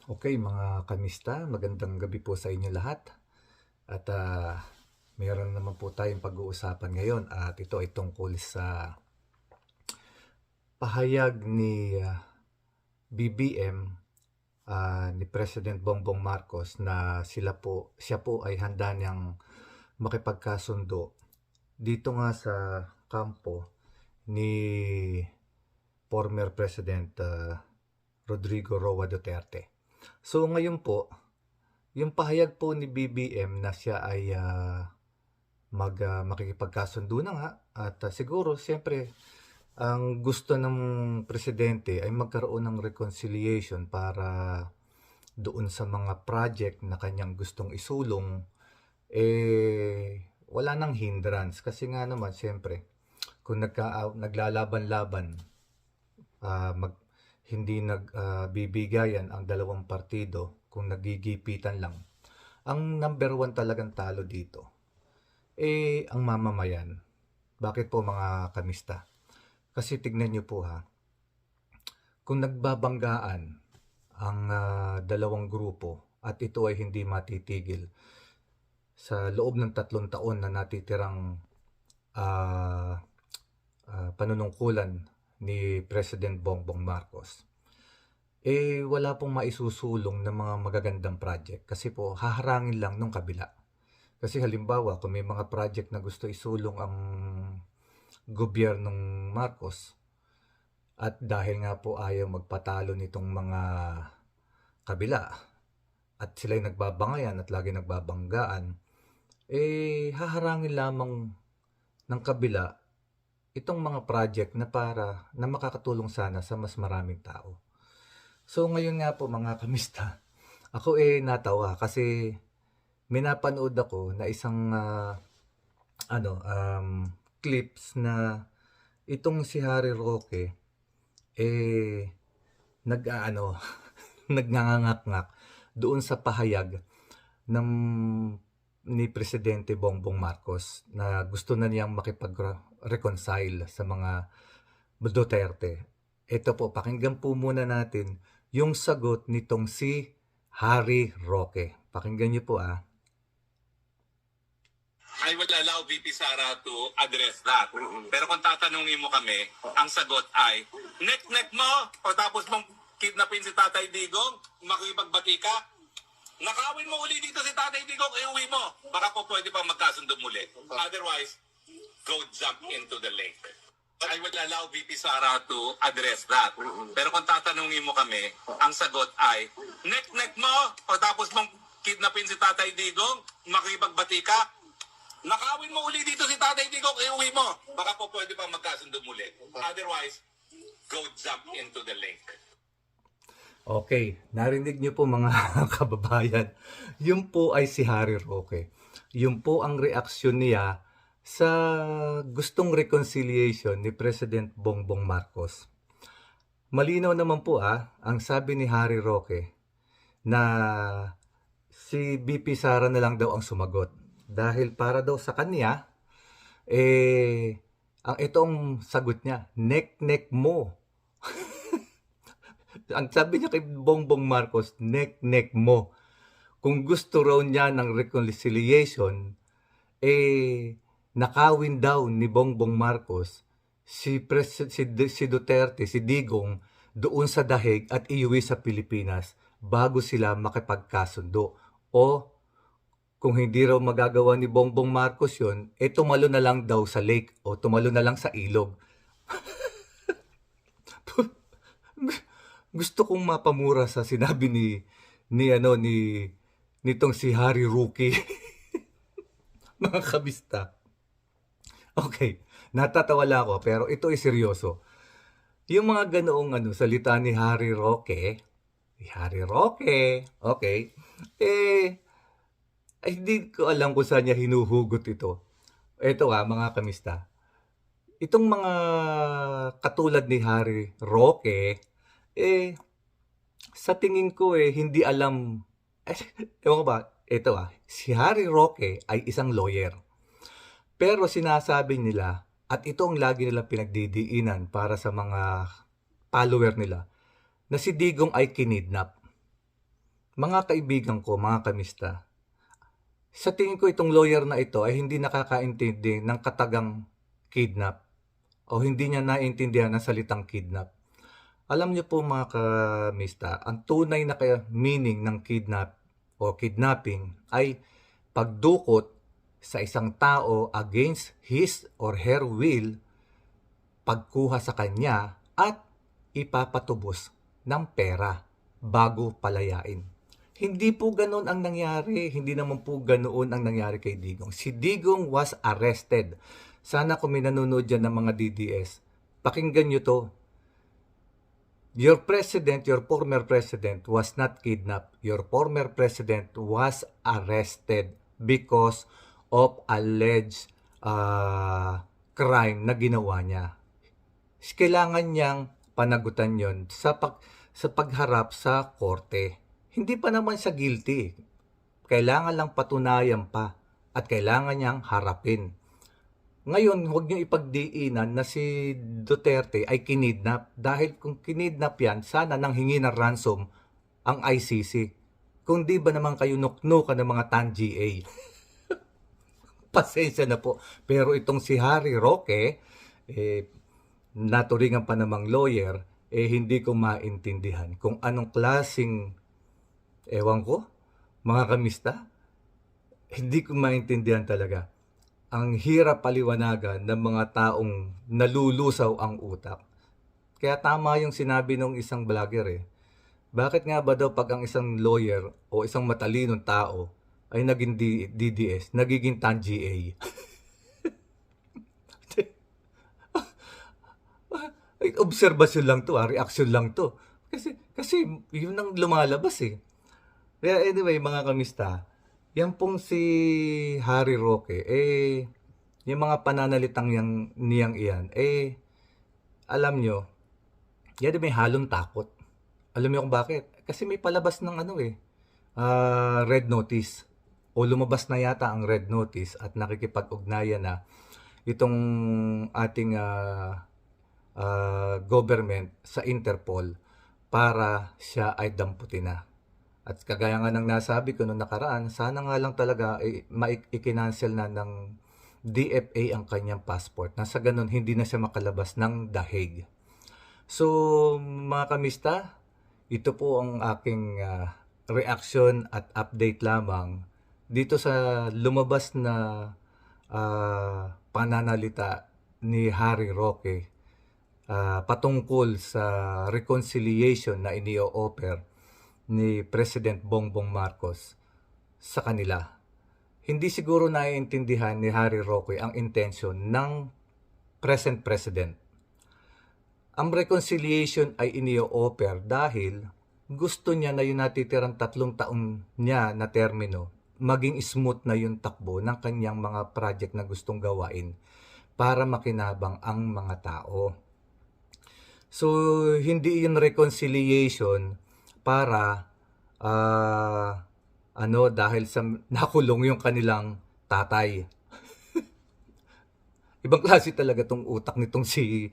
Okay, mga kamista, magandang gabi po sa inyo lahat. At meron naman po tayong pag-uusapan ngayon at ito ay tungkol sa pahayag ni BBM, ni President Bongbong Marcos na siya po ay handa niyang makipagkasundo dito nga sa kampo ni former President Rodrigo Roa Duterte. So ngayon po, yung pahayag po ni BBM na siya ay makikipagkasundo na nga at siguro siyempre ang gusto ng presidente ay magkaroon ng reconciliation para doon sa mga project na kanyang gustong isulong, wala nang hindrance kasi nga naman siyempre kung naglalaban-laban, mag hindi nagbibigayan ang dalawang partido, kung nagigipitan lang, ang number one talagang talo dito ang mamamayan. Bakit po mga kamista? Kasi tignan nyo po ha, kung nagbabanggaan ang dalawang grupo at ito ay hindi matitigil sa loob ng 3 taon na natitirang panunungkulan ni President Bongbong Marcos, wala pong maisusulong ng mga magagandang project kasi po haharangin lang nung kabila. Kasi halimbawa, kung may mga project na gusto isulong ang gobyernong Marcos at dahil nga po ayaw magpatalo nitong mga kabila at sila'y nagbabangayan at lagi nagbabanggaan, haharangin lamang ng kabila itong mga project na na makakatulong sana sa mas maraming tao. So ngayon nga po mga kamista, ako natawa kasi may napanood ako na isang clips na itong si Harry Roque nag-aano nagnganganak doon sa pahayag ng ni Presidente Bongbong Marcos na gusto na niyang makipag-reconcile sa mga Duterte. Ito po, pakinggan po muna natin yung sagot nitong si Harry Roque. Pakinggan niyo po I will allow VP Sara to address that. Pero kung tatanungin mo kami, ang sagot ay, nek-nek mo, o tapos mong kidnapin si Tatay Digong, makipagbati ka, nakawin mo uli dito si Tatay Digong, iuwi mo. Baka po pwede pang magkasundo muli. Otherwise, go jump into the lake. I will allow VP Sara to address that. Pero kung tatanungin mo kami, ang sagot ay, nek-nek mo, o tapos mong kidnapin si Tatay Digong, makipagbati ka, nakawin mo uli dito si Tatay Digong, iuwi mo. Baka po pwede pang magkasundo muli. Otherwise, go jump into the lake. Okay, narinig niyo po mga kababayan. Yun po ay si Harry Roque. Yun po ang reaksyon niya sa gustong reconciliation ni President Bongbong Marcos. Malinaw naman po ang sabi ni Harry Roque na si BP Sara na lang daw ang sumagot. Dahil para daw sa kanya, ang itong sagot niya, nek-nek mo. Ang sabi niya kay Bongbong Marcos, nek-nek mo. Kung gusto raw niya ng reconciliation, nakawin daw ni Bongbong Marcos si Duterte, si Digong, doon sa dahig at iuwi sa Pilipinas bago sila makipagkasundo. O kung hindi raw magagawa ni Bongbong Marcos yun, tumalo na lang daw sa lake o tumalo na lang sa ilog. Gusto kong mapamura sa sinabi nitong si Harry Roque. Mga kabista. Okay, natatawa lang ako pero ito ay seryoso. Yung mga ganoong salita ni Harry Roque, okay, hindi ko alam kung saan niya hinuhugot ito. Ito mga kamista. Itong mga katulad ni Harry Roque, sa tingin ko hindi alam, ewan ko ba, ito si Harry Roque ay isang lawyer. Pero sinasabi nila, at ito ang lagi nilang pinagdidiinan para sa mga follower nila, na si Digong ay kinidnap. Mga kaibigan ko, mga kamista, sa tingin ko itong lawyer na ito ay hindi nakakaintindi ng katagang kidnap o hindi niya naiintindihan ng salitang kidnap. Alam niyo po mga kamista, ang tunay na meaning ng kidnap o kidnapping ay pagdukot sa isang tao against his or her will, pagkuha sa kanya at ipapatubos ng pera bago palayain. Hindi po ganoon ang nangyari. Hindi naman po ganoon ang nangyari kay Digong. Si Digong was arrested. Sana kung may nanonood dyan ng mga DDS, pakinggan nyo to. Your president, your former president was not kidnapped. Your former president was arrested because of alleged crime na ginawa niya. Kailangan niyang panagutan yon sa pagharap sa korte. Hindi pa naman siya guilty. Kailangan lang patunayan pa at kailangan niyang harapin. Ngayon, huwag niyo ipagdiinan na si Duterte ay kinidnap. Dahil kung kinidnap yan, sana nang hingi ng ransom ang ICC. Kung di ba naman kayo nuknukan ng mga TAN-GA. Pasensya na po. Pero itong si Harry Roque, naturingan pa namang lawyer, hindi ko maintindihan kung anong klaseng, ewan ko, mga kamista, hindi ko maintindihan talaga. Ang hirap paliwanagan ng mga taong nalulusaw ang utak. Kaya tama yung sinabi ng isang vlogger Bakit nga ba daw pag ang isang lawyer o isang matalinong tao ay naging DDS, nagiging TAN-GA? Obserbasyon lang to, reaksyon lang to. Kasi yun ang lumalabas Kaya anyway, mga kamista, yan pong si Harry Roque, yung mga pananalitang niyang iyan, alam nyo, yan may halong takot. Alam niyo kung bakit? Kasi may palabas ng red notice. O lumabas na yata ang red notice at nakikipag-ugnayan na itong ating government sa Interpol para siya ay damputin na. At kagaya nga ng nasabi ko noong nakaraan, sana nga lang talaga i-cancel na ng DFA ang kanyang passport. Nasa ganun, hindi na siya makalabas ng The Hague. So, mga kamista, ito po ang aking reaction at update lamang dito sa lumabas na pananalita ni Harry Roque patungkol sa reconciliation na inio-offer ni President Bongbong Marcos sa kanila. Hindi siguro naiintindihan ni Harry Roque ang intention ng present president. Ang reconciliation ay inio-offer dahil gusto niya na yung natitirang 3 taon niya na termino, maging smooth na yung takbo ng kanyang mga project na gustong gawain para makinabang ang mga tao. So, hindi yung reconciliation para dahil sa nakulong yung kanilang tatay. Ibang klase talaga tong utak nitong si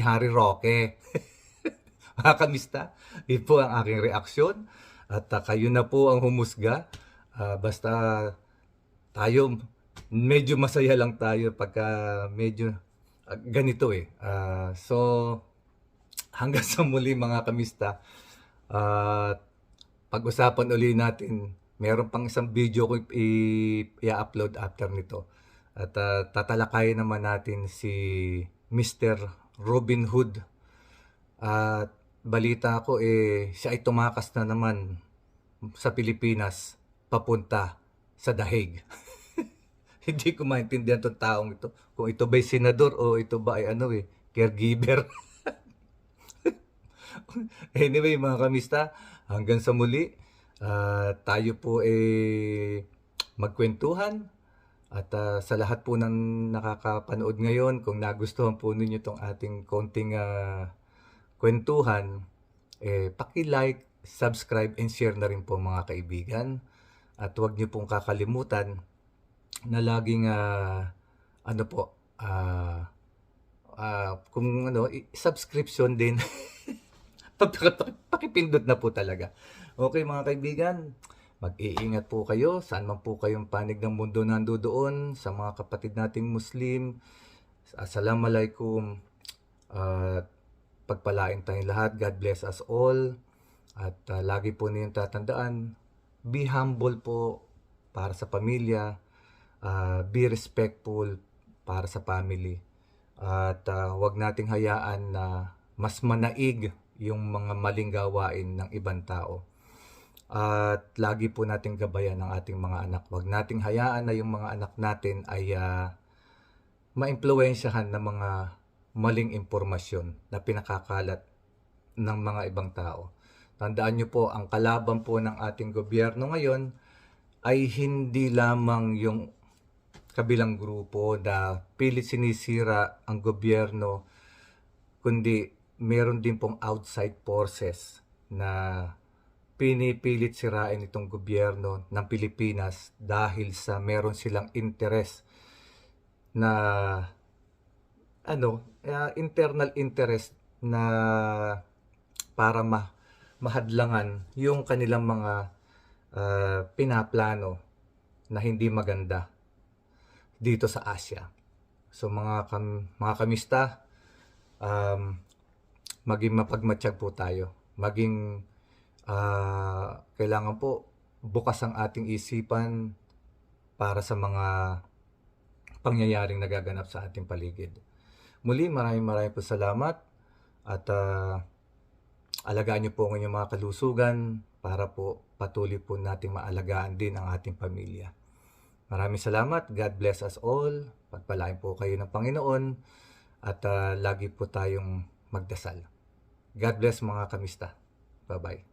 Harry Roque. Mga kamista, ito po ang aking reaksyon at kayo na po ang humusga. Basta tayo, medyo masaya lang tayo pagka medyo ganito So, hanggang sa muli mga kamista. Pag-usapan uli natin, meron pang isang video ko i-upload after nito. At tatalakayin naman natin si Mr. Robin Hood. At balita ko siya ay tumakas na naman sa Pilipinas papunta sa The Hague. Hindi ko maintindihan itong taong ito. Kung ito ba'y senador o ito ba ay caregiver. Anyway mga kamista, hanggang sa muli, tayo po magkwentuhan. At sa lahat po ng nakakapanood ngayon, kung nagustuhan po ninyo itong ating konting kwentuhan, paki-like, subscribe, and share na rin po mga kaibigan. At huwag niyo pong kakalimutan na laging kung subscription din Pakipindot na po talaga. Okay mga kaibigan, mag-iingat po kayo saan man po kayong panig ng mundo nandoon, sa mga kapatid nating Muslim. Assalamualaikum. At pagpalain tayong lahat. God bless us all. At lagi po ninyong tatandaan, be humble po para sa pamilya. Be respectful para sa family. At huwag nating hayaan na mas manaig yung mga maling gawain ng ibang tao. At lagi po nating gabayan ang ating mga anak. Huwag nating hayaan na yung mga anak natin ay maimpluwensyahan ng mga maling impormasyon na pinakakalat ng mga ibang tao. Tandaan nyo po, ang kalaban po ng ating gobyerno ngayon ay hindi lamang yung kabilang grupo na pilit sinisira ang gobyerno, kundi meron din pong outside forces na pinipilit sirain itong gobyerno ng Pilipinas dahil sa meron silang interes na internal interest na para mahadlangan yung kanilang mga pinaplano na hindi maganda dito sa Asia. So mga kamista, maging mapagmatsyag po tayo. Maging kailangan po bukas ang ating isipan para sa mga pangyayaring nagaganap sa ating paligid. Muli, maraming po salamat at alagaan niyo po ang inyong mga kalusugan para po patuloy po nating maalagaan din ang ating pamilya. Maraming salamat. God bless us all. Pagpalain po kayo ng Panginoon at lagi po tayong magdasal. God bless mga kamista. Bye-bye.